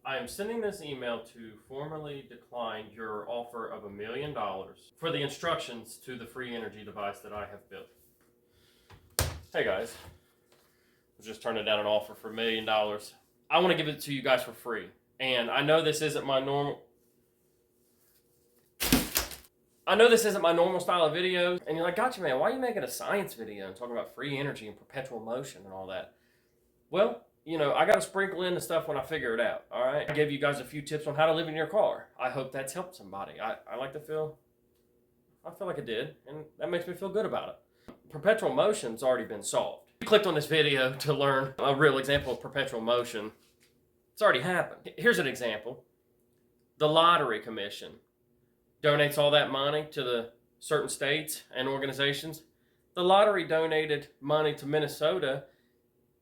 I am sending this email to formally decline your offer of $1 million for the instructions to the free energy device that I have built. Hey guys, I was just turning down an offer for $1 million. I want to give it to you guys for free. And I know this isn't my normal style of videos. And you're like, gotcha man, why are you making a science video and talking about free energy and perpetual motion and all that? Well, you know, I got to sprinkle in the stuff when I figure it out, all right? I gave you guys a few tips on how to live in your car. I hope that's helped somebody. I feel like it did, and that makes me feel good about it. Perpetual motion's already been solved. You clicked on this video to learn a real example of perpetual motion. It's already happened. Here's an example. The Lottery Commission donates all that money to the certain states and organizations. The lottery donated money to Minnesota.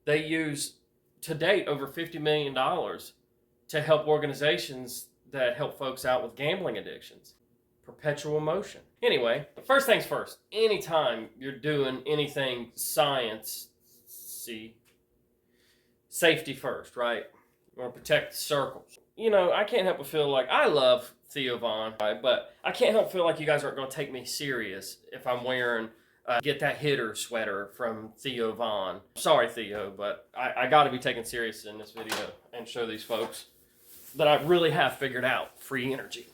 They use, to date, over $50 million to help organizations that help folks out with gambling addictions. Perpetual motion. Anyway, first things first. Anytime you're doing anything science, safety first, right? You want to protect the circles. You know, I can't help but feel like I love Theo Von, right? But I can't help but feel like you guys aren't going to take me serious if I'm wearing Get That Hitter sweater from Theo Von. Sorry, Theo, but I got to be taken serious in this video and show these folks that I really have figured out free energy.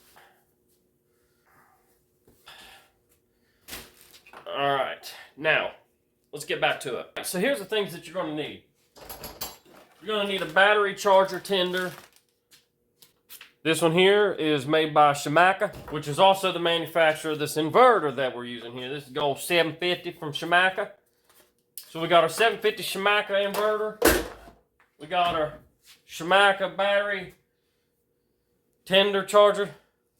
All right, now let's get back to it. So here's the things that you're going to need. You're going to need a battery charger tender. This one here is made by Shimaka, which is also the manufacturer of this inverter that we're using here. This is the old 750 from Shimaka. So we got our 750 Shimaka inverter. We got our Shimaka battery tender charger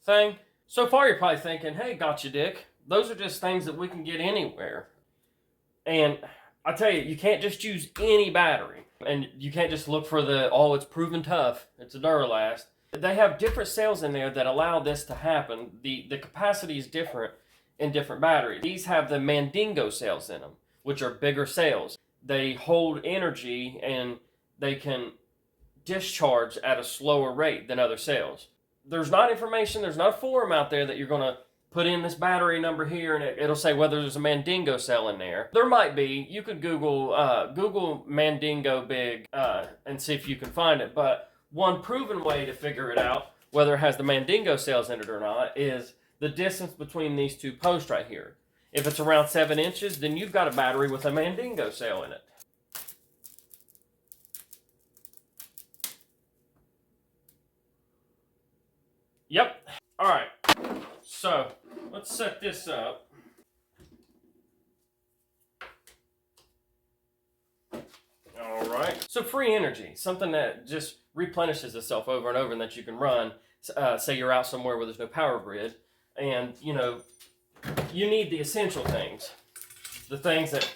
thing. So far you're probably thinking, hey, gotcha Dick. Those are just things that we can get anywhere. And I tell you, you can't just use any battery. And you can't just look for it's proven tough. It's a Duralast. They have different cells in there that allow this to happen. The capacity is different in different batteries. These have the Mandingo cells in them, which are bigger cells. They hold energy and they can discharge at a slower rate than other cells. There's not a forum out there that you're going to put in this battery number here and it'll say whether there's a Mandingo cell in there. There might be. You could Google Mandingo big and see if you can find it. But one proven way to figure it out, whether it has the Mandingo cells in it or not, is the distance between these two posts right here. If it's around 7 inches, then you've got a battery with a Mandingo cell in it. Yep. All right. So let's set this up. All right. So free energy, something that just replenishes itself over and over and that you can run. Say you're out somewhere where there's no power grid and, you know, you need the essential things. The things that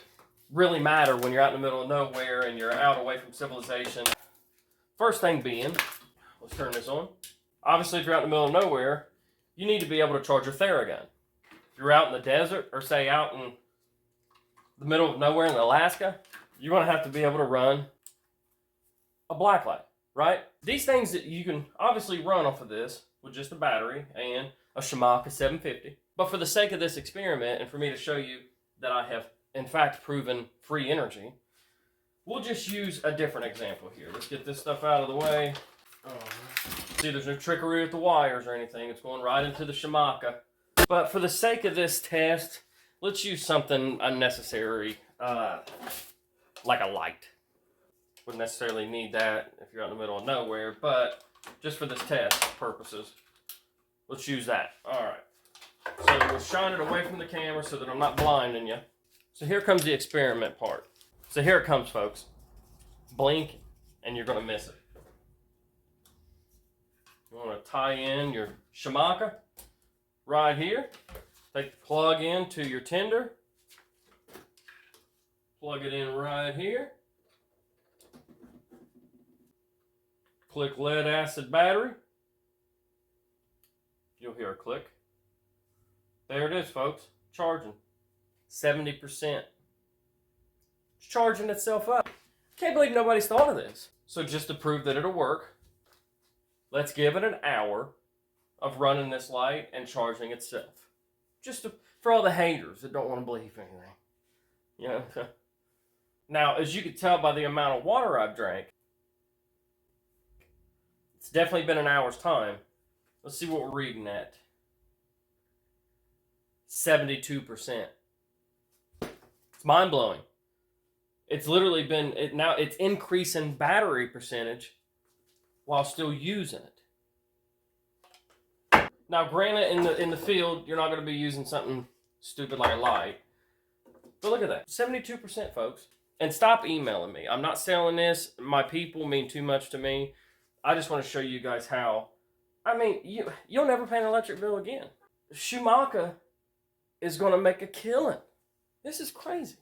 really matter when you're out in the middle of nowhere and you're out away from civilization. First thing being, let's turn this on. Obviously, if you're out in the middle of nowhere, you need to be able to charge your Theragun. If you're out in the desert or say out in the middle of nowhere in Alaska, you're going to have to be able to run a blacklight, right? These things that you can obviously run off of this with just a battery and a Shimaka 750. But for the sake of this experiment and for me to show you that I have in fact proven free energy, we'll just use a different example here. Let's get this stuff out of the way. See, there's no trickery with the wires or anything. It's going right into the Shimaka. But for the sake of this test, let's use something unnecessary, like a light. Wouldn't necessarily need that if you're out in the middle of nowhere, but just for this test purposes, let's use that. All right. So we'll shine it away from the camera so that I'm not blinding you. So here comes the experiment part. So here it comes, folks. Blink, and you're going to miss it. You want to tie in your Shimaka right here. Take the plug into your tender. Plug it in right here. Click lead acid battery. You'll hear a click. There it is, folks. Charging. 70%. It's charging itself up. Can't believe nobody's thought of this. So just to prove that it'll work, Let's give it an hour of running this light and charging itself. For all the haters that don't want to believe anything. You know? Now, as you can tell by the amount of water I've drank, it's definitely been an hour's time. Let's see what we're reading at. 72%. It's mind-blowing. It's literally been, now it's increasing battery percentage while still using it. Now, granted, in the field, you're not going to be using something stupid like a light. But look at that. 72%, folks. And stop emailing me. I'm not selling this. My people mean too much to me. I just want to show you guys how. I mean, you'll never pay an electric bill again. Schumacher is going to make a killing. This is crazy.